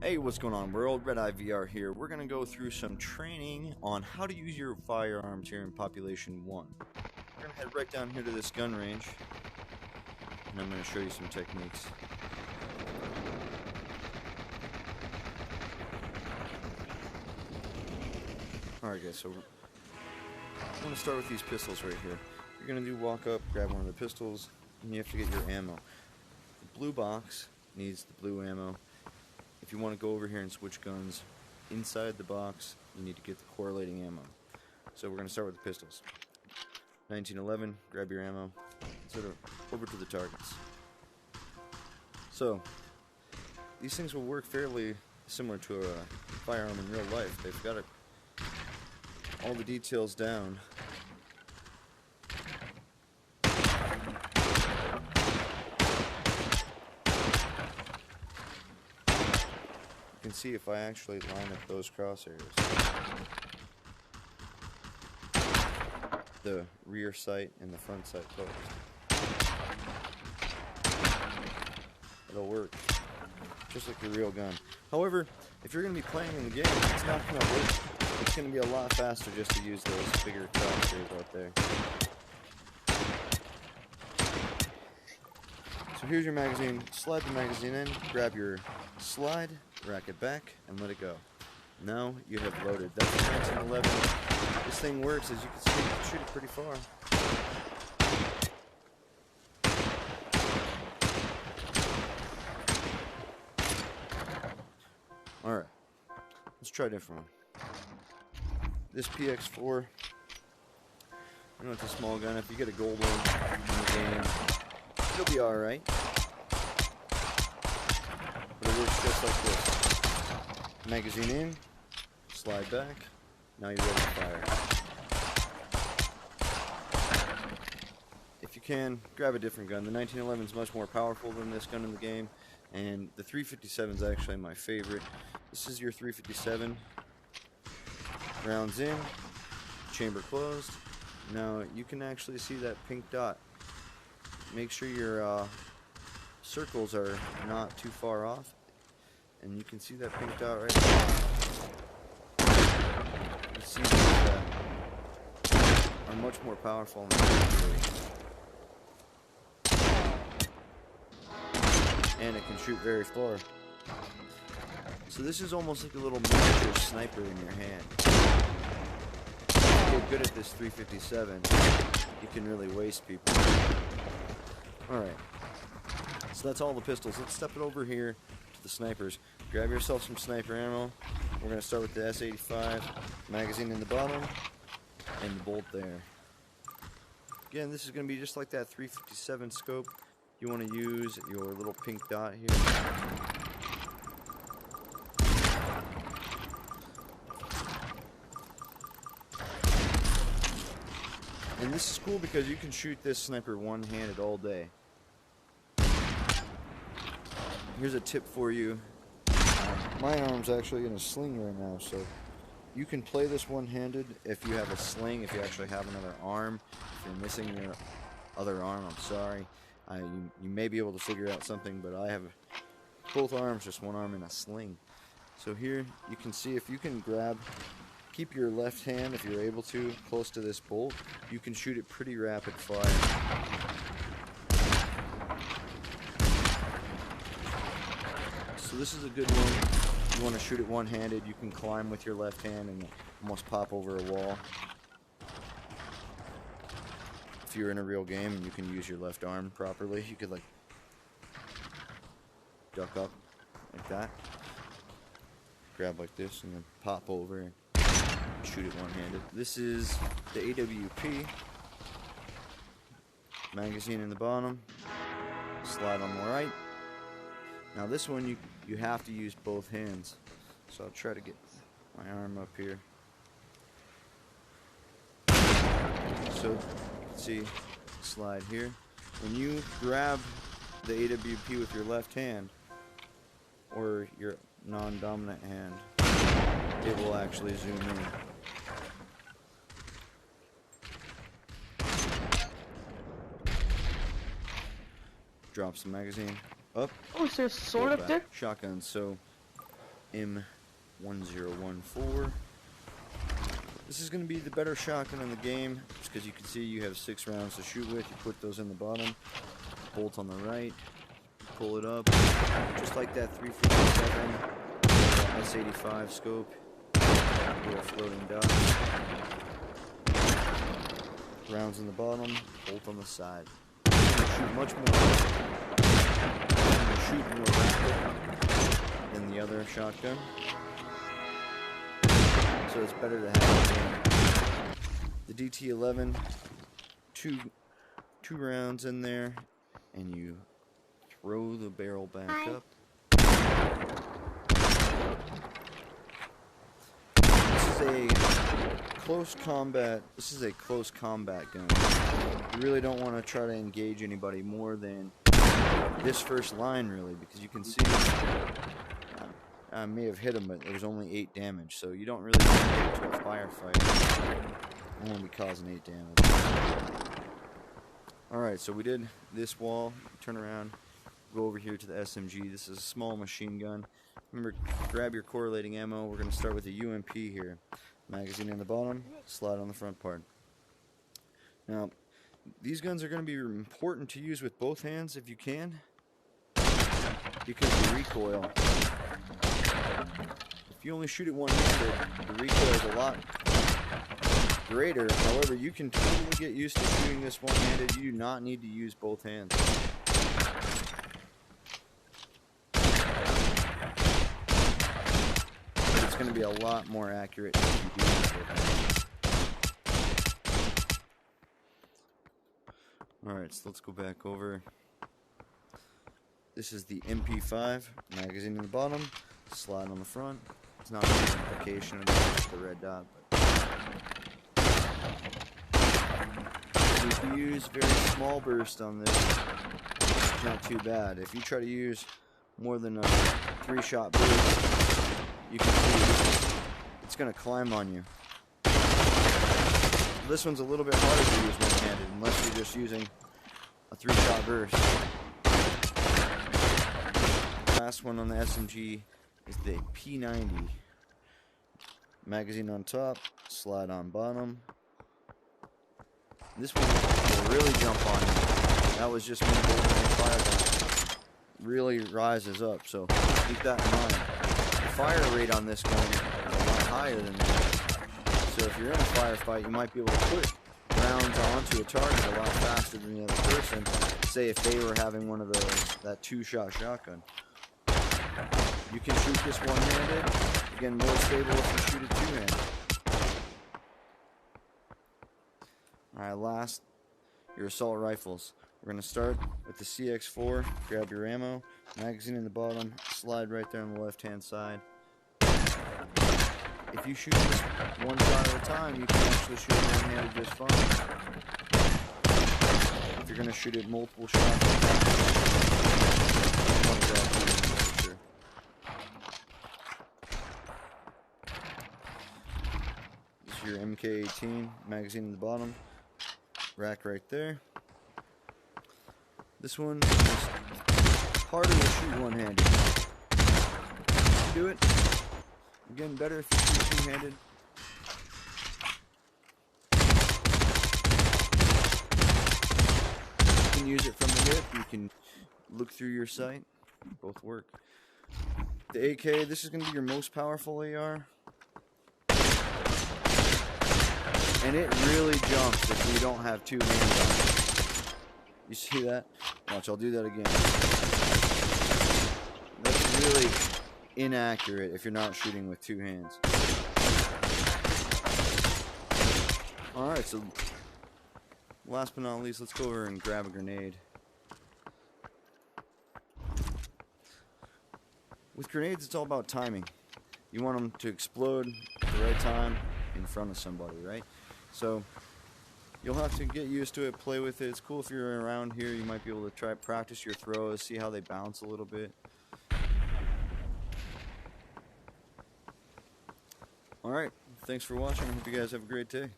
Hey, what's going on world? Red Eye VR here. We're going to go through some training on how to use your firearms here in Population 1. We're going to head right down here to this gun range, and I'm going to show you some techniques. Alright guys, so I'm going to start with these pistols right here. You're going to do walk up, grab one of the pistols, and you have to get your ammo. The blue box needs the blue ammo. If you want to go over here and switch guns, inside the box, you need to get the correlating ammo. So we're going to start with the pistols. 1911, grab your ammo, sort of over to the targets. So, these things will work fairly similar to a firearm in real life. They've got all the details down. You can see if I actually line up those crosshairs. The rear sight and the front sight closed. It'll work just like a real gun. However, if you're going to be playing in the game, it's not going to work. It's going to be a lot faster just to use those bigger crosshairs out there. So here's your magazine. Slide the magazine in, grab your slide, rack it back, and let it go. Now you have loaded. That's the 1911. This thing works, as you can see, you can shoot it pretty far. Alright, let's try a different one. This PX4, I know it's a small gun. If you get a gold one in the game, it'll be alright. But it works just like this. Magazine in, slide back, now you're ready to fire. If you can, grab a different gun. The 1911 is much more powerful than this gun in the game, and the 357 is actually my favorite. This is your 357. Rounds in, chamber closed. Now you can actually see that pink dot. Make sure your circles are not too far off, and you can see that pink dot right there. You see that are much more powerful than and it can shoot very far. So this is almost like a little miniature sniper in your hand. If you get good at this 357, you can really waste people. Alright, so that's all the pistols. Let's step it over here to the snipers. Grab yourself some sniper ammo. We're going to start with the S85, magazine in the bottom, and the bolt there. Again, this is going to be just like that 357 scope. You want to use your little pink dot here. And this is cool because you can shoot this sniper one-handed all day. Here's a tip for you. My arm's actually in a sling right now, so you can play this one-handed if you have a sling, if you actually have another arm. If you're missing your other arm, I'm sorry. You may be able to figure out something, but I have both arms, just one arm in a sling. So here you can see if you can keep your left hand, if you're able to, close to this bolt, you can shoot it pretty rapid fire. So this is a good one. You want to shoot it one-handed, you can climb with your left hand and almost pop over a wall. If you're in a real game and you can use your left arm properly, you could like duck up like that, grab like this, and then pop over and shoot it one-handed. This is the AWP. Magazine in the bottom, slide on the right. Now this one you have to use both hands, so I'll try to get my arm up here. So you can see, slide here. When you grab the AWP with your left hand or your non-dominant hand, it will actually zoom in. Drops the magazine up. Oh, is there a sword up there? Shotgun. So M1014. This is going to be the better shotgun in the game, just because you can see you have 6 rounds to shoot with. You put those in the bottom, bolt on the right, pull it up, just like that 357 S85 scope, little floating dot. Rounds in the bottom, bolt on the side. Shoot much more. Shoot more rapid than the other shotgun, so it's better to have the DT11. Two rounds in there, and you throw the barrel back up. This is a close combat gun. You really don't want to try to engage anybody more than this first line, really, because you can see I may have hit him, but there was only 8 damage, so you don't really want to get into a firefight. I'm going to be causing 8 damage. Alright, so we did this wall. Turn around, go over here to the SMG. This is a small machine gun. Remember, grab your correlating ammo. We're going to start with a UMP here. Magazine in the bottom, slide on the front part. Now, these guns are going to be important to use with both hands if you can, because the recoil. If you only shoot it one-handed, the recoil is a lot greater. However, you can totally get used to shooting this one-handed. You do not need to use both hands. It's going to be a lot more accurate if you do use both hands. Alright, so let's go back over. This is the MP5, magazine in the bottom, slide on the front. It's not an application of the red dot, but if you use very small burst on this, it's not too bad. If you try to use more than a 3-shot burst, you can see it's going to climb on you. This one's a little bit harder to use one-handed unless you're just using a 3-shot burst. Last one on the SMG is the P90. Magazine on top, slide on bottom. This one will really jump on you. That was just me holding the fire gun. Really rises up, so keep that in mind. The fire rate on this gun is a lot higher than that. So if you're in a firefight, you might be able to put rounds onto a target a lot faster than the other person. Say if they were having one of that 2-shot shotgun. You can shoot this one-handed. Again, more stable if you shoot it two-handed. Alright, last, your assault rifles. We're going to start with the CX4. Grab your ammo, magazine in the bottom, slide right there on the left-hand side. If you shoot this one shot at a time, you can actually shoot it one-handed just fine. If you're going to shoot it multiple shots at a time, one shot. Your MK18, magazine in the bottom, rack right there. This one is harder to shoot one-handed. Do it. Again, better if you shoot two-handed. You can use it from the hip. You can look through your sight. Both work. The AK, this is going to be your most powerful AR. And it really jumps if you don't have 2 hands on it. You see that? Watch, I'll do that again. That's really inaccurate if you're not shooting with 2 hands. Alright, so last but not least, let's go over and grab a grenade. With grenades, it's all about timing. You want them to explode at the right time in front of somebody, right? So you'll have to get used to it, play with it. It's cool if you're around here. You might be able to try practice your throws, see how they bounce a little bit. Alright, thanks for watching. I hope you guys have a great day.